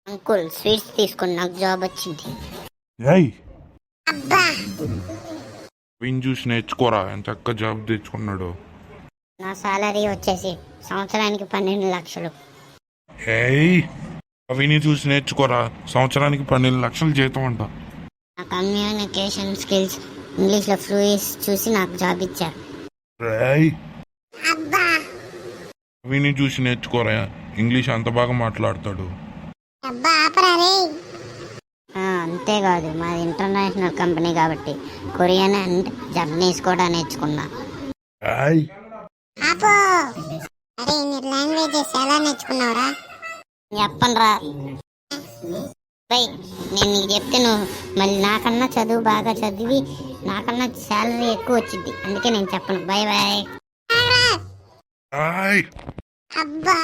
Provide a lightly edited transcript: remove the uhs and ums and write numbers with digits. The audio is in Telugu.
అంకుల్ స్వీట్స్ తీసుకుని నాకు జాబ్ వచ్చింది. ఏయ్ అబ్బా విన్ చూసి నేర్చుకోరా ఎంత చక్కగా జాబ్ తెచ్చుకున్నాడు. నా సాలరీ వచ్చేసి సంవత్సరానికి 12 లక్షలు. ఏయ్ విని చూసి నేర్చుకోరా సంవత్సరానికి 12 లక్షలు జీతం అంట. నా కమ్యూనికేషన్ స్కిల్స్ ఇంగ్లీష్లో ఫ్లూయిస్ చూసి నాకు జాబ్ ఇచ్చారు. రేయ్ అబ్బా విని చూసి నేర్చుకోరా ఇంగ్లీష్ అంత బాగా మాట్లాడతాడు. అబ్బా ఆపరా రే. అంతేకాదు మాది ఇంటర్నేషనల్ కంపెనీ కాబట్టి కొరియన్ అండ్ జపనీస్ కూడా నేర్చుకున్నా. ఏయ్ ఆపో. అరే నీ లాంగ్వేజెస్ ఎలా నేర్చుకున్నావురా? చెప్పనురా. నేను నీకు చెప్తే నువ్వు మళ్ళీ నాకన్నా చదువు బాగా చదివి నాకన్నా శాలరీ ఎక్కువ వచ్చింది, అందుకే నేను చెప్పను. Bye bye. ఏయ్ అబ్బా